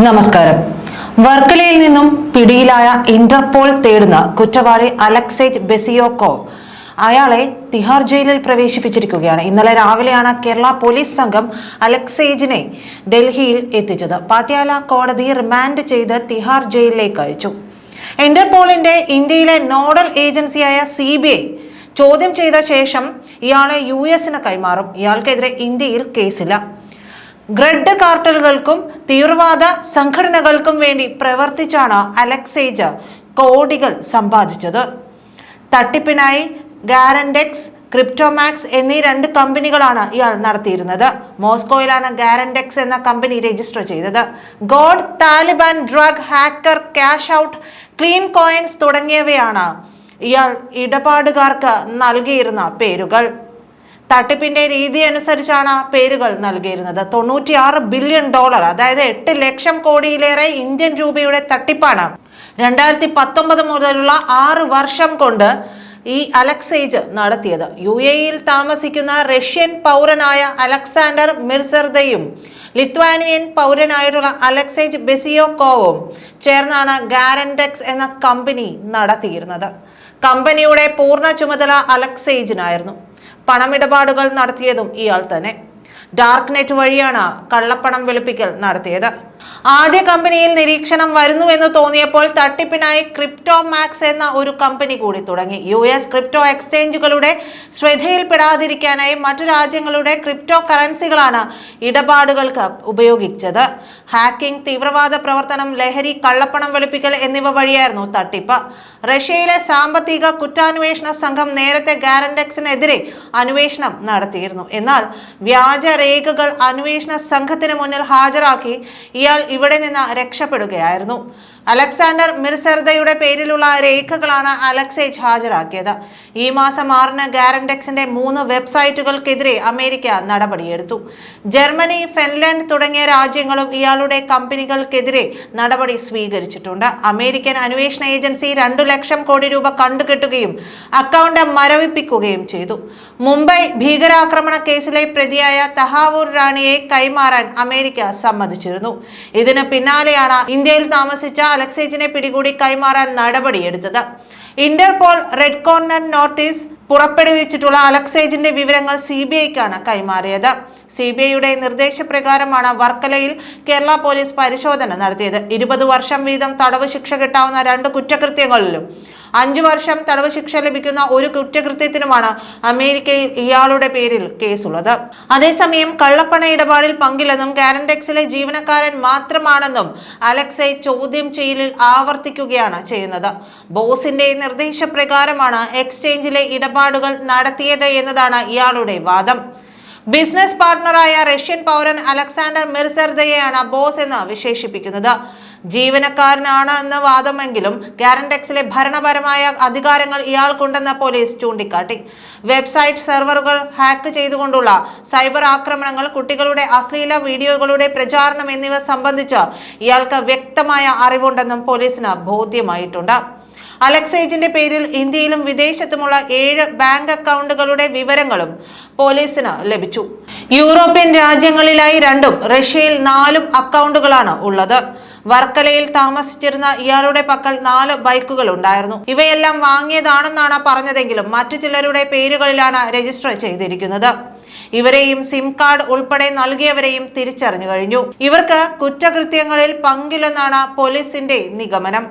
നമസ്കാരം. വർക്കലയിൽ നിന്നും പിടിയിലായ ഇന്റർപോൾ തേടുന്ന കുറ്റവാളി അലക്സേജ് ബെസിയോക്കോവ് അയാളെ തിഹാർ ജയിലിൽ പ്രവേശിപ്പിച്ചിരിക്കുകയാണ്. ഇന്നലെ രാവിലെയാണ് കേരള പോലീസ് സംഘം അലക്സേജിനെ ഡൽഹിയിൽ എത്തിച്ചത്. പാട്യാല കോടതി റിമാൻഡ് ചെയ്ത് തിഹാർ ജയിലിലേക്ക് അയച്ചു. ഇന്റർപോളിന്റെ ഇന്ത്യയിലെ നോഡൽ ഏജൻസിയായ CBI ചോദ്യം ചെയ്ത ശേഷം ഇയാളെ US കൈമാറും. ഇയാൾക്കെതിരെ ഇന്ത്യയിൽ കേസില്ല. ഗ്രഡ് കാർട്ടലുകൾക്കും തീവ്രവാദ സംഘടനകൾക്കും വേണ്ടി പ്രവർത്തിച്ചാണ് അലക്സേജ് കോടികൾ സമ്പാദിച്ചത്. തട്ടിപ്പിനായി ഗാരൻഡെക്സ്, ക്രിപ്റ്റോമാക്സ് എന്നീ 2 കമ്പനികളാണ് ഇയാൾ നടത്തിയിരുന്നത്. മോസ്കോയിലാണ് ഗാരൻഡെക്സ് എന്ന കമ്പനി രജിസ്റ്റർ ചെയ്തത്. God, Taliban, drug, hacker, cash out, clean coins തുടങ്ങിയവയാണ് ഇയാൾ ഇടപാടുകാർക്ക് നൽകിയിരുന്ന പേരുകൾ. തട്ടിപ്പിന്റെ രീതി അനുസരിച്ചാണ് പേരുകൾ നൽകിയിരുന്നത്. $96 ബില്യൺ, അതായത് 8 ലക്ഷം കോടിയിലേറെ ഇന്ത്യൻ രൂപയുടെ തട്ടിപ്പാണ് 2019 മുതലുള്ള 6 വർഷം കൊണ്ട് ഈ അലക്സേജ് നടത്തിയത്. UAE-യിൽ താമസിക്കുന്ന റഷ്യൻ പൗരനായ അലക്സാണ്ടർ മിർസർദയും ലിത്വാനിയൻ പൗരനായിട്ടുള്ള അലക്സേജ് ബെസിയോക്കോവും ചേർന്നാണ് ഗാരൻഡെക്സ് എന്ന കമ്പനി നടത്തിയിരുന്നത്. കമ്പനിയുടെ പൂർണ്ണ ചുമതല അലക്സേജിനായിരുന്നു. പണമിടപാടുകൾ നടത്തിയതും ഇയാൾ തന്നെ. ഡാർക്ക് നെറ്റ് വഴിയാണ് കള്ളപ്പണം വെളുപ്പിക്കൽ നടത്തിയത്. ആദ്യ കമ്പനിയിൽ നിരീക്ഷണം വരുന്നുവെന്ന് തോന്നിയപ്പോൾ തട്ടിപ്പിനായി ക്രിപ്റ്റോമാക്സ് എന്ന ഒരു കമ്പനി കൂടി തുടങ്ങി. US ക്രിപ്റ്റോ എക്സ്ചേഞ്ചുകളുടെ ശ്രദ്ധയിൽപ്പെടാതിരിക്കാനായി മറ്റു രാജ്യങ്ങളുടെ ക്രിപ്റ്റോ കറൻസികളാണ് ഇടപാടുകൾക്ക് ഉപയോഗിച്ചത്. ഹാക്കിംഗ്, തീവ്രവാദ പ്രവർത്തനം, ലഹരി, കള്ളപ്പണം വെളുപ്പിക്കൽ എന്നിവ വഴിയായിരുന്നു തട്ടിപ്പ്. റഷ്യയിലെ സാമ്പത്തിക കുറ്റാന്വേഷണ സംഘം നേരത്തെ ഗാരൻഡെക്സിനെതിരെ അന്വേഷണം നടത്തിയിരുന്നു. എന്നാൽ വ്യാജ രേഖകൾ അന്വേഷണ സംഘത്തിന് മുന്നിൽ ഹാജരാക്കി ഇയാൾ ഇവിടെ നിന്ന് രക്ഷപ്പെടുകയായിരുന്നു. അലക്സാണ്ടർ മിർസർദയുടെ പേരിലുള്ള രേഖകളാണ് അലക്സേജ് ഹാജരാക്കിയത്. ഈ മാസം 6-ന് ഗാരൻഡെക്സിന്റെ 3 വെബ്സൈറ്റുകൾക്കെതിരെ അമേരിക്ക നടപടിയെടുത്തു. ജർമ്മനി, ഫിൻലാൻഡ് തുടങ്ങിയ രാജ്യങ്ങളും ഇയാളുടെ കമ്പനികൾക്കെതിരെ നടപടി സ്വീകരിച്ചിട്ടുണ്ട്. അമേരിക്കൻ അന്വേഷണ ഏജൻസി 2 ലക്ഷം കോടി രൂപ കണ്ടുകെട്ടുകയും അക്കൗണ്ട് മരവിപ്പിക്കുകയും ചെയ്തു. മുംബൈ ഭീകരാക്രമണ കേസിലെ പ്രതിയായ തഹാവൂർ റാണിയെ കൈമാറാൻ അമേരിക്ക സമ്മതിച്ചിരുന്നു. ഇതിന് പിന്നാലെയാണ് ഇന്ത്യയിൽ താമസിച്ച അലക്സേജിനെ പിടികൂടി കൈമാറാൻ നടപടിയെടുത്തത്. ഇന്റർപോൾ റെഡ് കോർണർ നോട്ടീസ് പുറപ്പെടുവിച്ചിട്ടുള്ള അലക്സേജിന്റെ വിവരങ്ങൾ CBIക്കാണ് കൈമാറിയത്. CBIയുടെ നിർദ്ദേശപ്രകാരമാണ് വർക്കലയിൽ കേരള പോലീസ് പരിശോധന നടത്തിയത്. 20 വർഷം വീതം തടവ് ശിക്ഷ കിട്ടാവുന്ന 2 കുറ്റകൃത്യങ്ങളിലും 5 വർഷം തടവ് ശിക്ഷ ലഭിക്കുന്ന ഒരു കുറ്റകൃത്യത്തിനുമാണ് അമേരിക്കയിൽ ഇയാളുടെ പേരിൽ കേസുള്ളത്. അതേസമയം കള്ളപ്പണ ഇടപാടിൽ പങ്കില്ലെന്നും ഗാരൻഡെക്സിലെ ജീവനക്കാരൻ മാത്രമാണെന്നും അലക്സേജ് ചോദ്യം ചെയ്യലിൽ ആവർത്തിക്കുകയാണ് ചെയ്യുന്നത്. ബോസിന്റെ നിർദ്ദേശപ്രകാരമാണ് എക്സ്ചേഞ്ചിലെ ഇടപാടുകൾ നടത്തിയത് എന്നതാണ് ഇയാളുടെ വാദം. ബിസിനസ് പാർട്ണറായ റഷ്യൻ പൗരൻ അലക്സാണ്ടർ മിർസർദയെയാണ് ബോസ് എന്ന് വിശേഷിപ്പിക്കുന്നത്. ജീവനക്കാരനാണ് എന്ന വാദമെങ്കിലും ഗാരൻഡെക്സിലെ ഭരണപരമായ അധികാരങ്ങൾ ഇയാൾക്കുണ്ടെന്ന് പോലീസ് ചൂണ്ടിക്കാട്ടി. വെബ്സൈറ്റ് സെർവറുകൾ ഹാക്ക് ചെയ്തുകൊണ്ടുള്ള സൈബർ ആക്രമണങ്ങൾ, കുട്ടികളുടെ അശ്ലീല വീഡിയോകളുടെ പ്രചാരണം എന്നിവ സംബന്ധിച്ച് ഇയാൾക്ക് വ്യക്തമായ അറിവുണ്ടെന്നും പോലീസിന് ബോധ്യമായിട്ടുണ്ട്. അലക്സേജിന്റെ പേരിൽ ഇന്ത്യയിലും വിദേശത്തുമുള്ള 7 ബാങ്ക് അക്കൗണ്ടുകളുടെ വിവരങ്ങളും പോലീസിന് ലഭിച്ചു. യൂറോപ്യൻ രാജ്യങ്ങളിലായി 2ഉം റഷ്യയിൽ 4ഉം അക്കൗണ്ടുകളാണ് ഉള്ളത്. വർക്കലയിൽ താമസിച്ചിരുന്ന ഇയാളുടെ പക്കൽ 4 ബൈക്കുകൾ ഉണ്ടായിരുന്നു. ഇവയെല്ലാം വാങ്ങിയതാണെന്നാണ് പറഞ്ഞതെങ്കിലും മറ്റു ചിലരുടെ പേരുകളിലാണ് രജിസ്റ്റർ ചെയ്തിരിക്കുന്നത്. ഇവരെയും സിം കാർഡ് ഉൾപ്പെടെ നൽകിയവരെയും തിരിച്ചറിഞ്ഞു കഴിഞ്ഞു. ഇവർക്ക് കുറ്റകൃത്യങ്ങളിൽ പങ്കില്ലെന്നാണ് പോലീസിന്റെ നിഗമനം.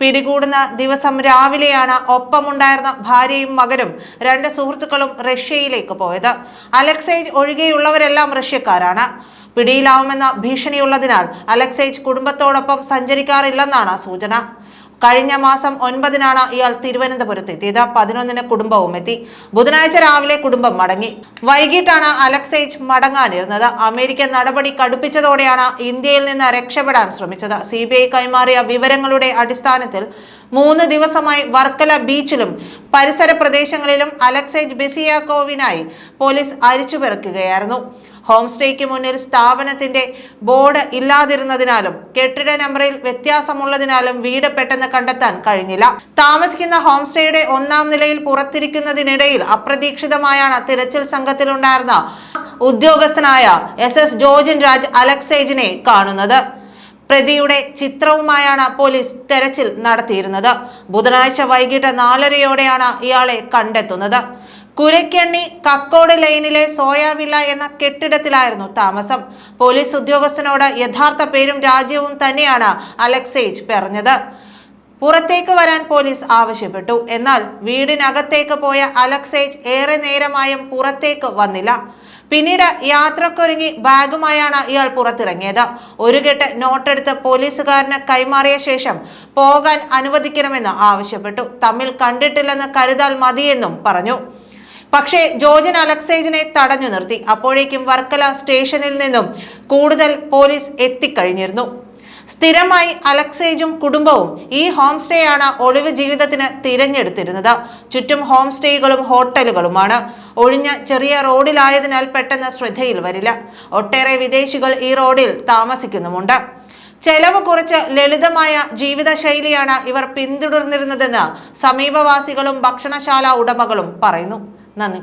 പിടികൂടുന്ന ദിവസം രാവിലെയാണ് ഒപ്പമുണ്ടായിരുന്ന ഭാര്യയും മകനും 2 സുഹൃത്തുക്കളും റഷ്യയിലേക്ക് പോയത്. അലക്സേജ് ഒഴികെയുള്ളവരെല്ലാം റഷ്യക്കാരാണ്. പിടിയിലാവുമെന്ന ഭീഷണിയുള്ളതിനാൽ അലക്സേജ് കുടുംബത്തോടൊപ്പം സഞ്ചരിക്കാറില്ലെന്നാണ് സൂചന. കഴിഞ്ഞ മാസം 9-നാണ് ഇയാൾ തിരുവനന്തപുരത്ത് എത്തിയത്. 11-ന് കുടുംബവും എത്തി. ബുധനാഴ്ച രാവിലെ കുടുംബം മടങ്ങി. വൈകിട്ടാണ് അലക്സേജ് മടങ്ങാനിരുന്നത്. അമേരിക്ക നടപടി കടുപ്പിച്ചതോടെയാണ് ഇന്ത്യയിൽ നിന്ന് രക്ഷപ്പെടാൻ ശ്രമിച്ചത്. CBI കൈമാറിയ വിവരങ്ങളുടെ അടിസ്ഥാനത്തിൽ 3 ദിവസമായി വർക്കല ബീച്ചിലും പരിസര പ്രദേശങ്ങളിലും അലക്സേജ് ബെസിയോക്കോവിനായി പോലീസ് അരിച്ചുപെറുക്കുകയായിരുന്നു. ഹോം സ്റ്റേക്ക് മുന്നിൽ സ്ഥാപനത്തിന്റെ ബോർഡ് ഇല്ലാതിരുന്നതിനാലും കെട്ടിട നമ്പറിൽ വ്യത്യാസമുള്ളതിനാലും വീട് പെട്ടെന്ന് കണ്ടെത്താൻ കഴിഞ്ഞില്ല. താമസിക്കുന്ന ഹോം സ്റ്റേയുടെ 1-ാം നിലയിൽ പുറത്തിരിക്കുന്നതിനിടയിൽ അപ്രതീക്ഷിതമായാണ് തിരച്ചിൽ സംഘത്തിലുണ്ടായിരുന്ന ഉദ്യോഗസ്ഥനായ SS ജോർജിൻ രാജ് അലക്സേജിനെ കാണുന്നത്. പ്രതിയുടെ ചിത്രവുമായാണ് പോലീസ് തെരച്ചിൽ നടത്തിയിരുന്നത്. ബുധനാഴ്ച വൈകിട്ട് 4:30-യോടെയാണ് ഇയാളെ കണ്ടെത്തുന്നത്. കുരയ്ക്കണ്ണി കക്കോട് ലൈനിലെ സോയാവില്ല എന്ന കെട്ടിടത്തിലായിരുന്നു താമസം. പോലീസ് ഉദ്യോഗസ്ഥനോട് യഥാർത്ഥ പേരും രാജ്യവും തന്നെയാണ് അലക്സേജ് പറഞ്ഞത്. പുറത്തേക്ക് വരാൻ പോലീസ് ആവശ്യപ്പെട്ടു. എന്നാൽ വീടിനകത്തേക്ക് പോയ അലക്സേജ് ഏറെ നേരമായും പുറത്തേക്ക് വന്നില്ല. പിന്നീട് യാത്രക്കൊരുങ്ങി ബാഗുമായാണ് ഇയാൾ പുറത്തിറങ്ങിയത്. ഒരു കെട്ട് നോട്ടെടുത്ത് പോലീസുകാരന് കൈമാറിയ ശേഷം പോകാൻ അനുവദിക്കണമെന്ന് ആവശ്യപ്പെട്ടു. തമ്മിൽ കണ്ടിട്ടില്ലെന്ന് കരുതാൽ മതിയെന്നും പറഞ്ഞു. പക്ഷേ ജോജൻ അലക്സേജിനെ തടഞ്ഞു നിർത്തി. അപ്പോഴേക്കും വർക്കല സ്റ്റേഷനിൽ നിന്നും കൂടുതൽ പോലീസ് എത്തിക്കഴിഞ്ഞിരുന്നു. സ്ഥിരമായി അലക്സേജും കുടുംബവും ഈ ഹോം സ്റ്റേയാണ് ഒളിവ് ജീവിതത്തിന് തിരഞ്ഞെടുത്തിരുന്നത്. ചുറ്റും ഹോം സ്റ്റേകളും ഹോട്ടലുകളുമാണ്. ഒഴിഞ്ഞ ചെറിയ റോഡിലായതിനാൽ പെട്ടെന്ന് ശ്രദ്ധയിൽ വരില്ല. ഒട്ടേറെ വിദേശികൾ ഈ റോഡിൽ താമസിക്കുന്നുമുണ്ട്. ചെലവ് കുറച്ച് ലളിതമായ ജീവിതശൈലിയാണ് ഇവർ പിന്തുടർന്നിരുന്നതെന്ന് സമീപവാസികളും ഭക്ഷണശാല ഉടമകളും പറയുന്നു. നന്ദി.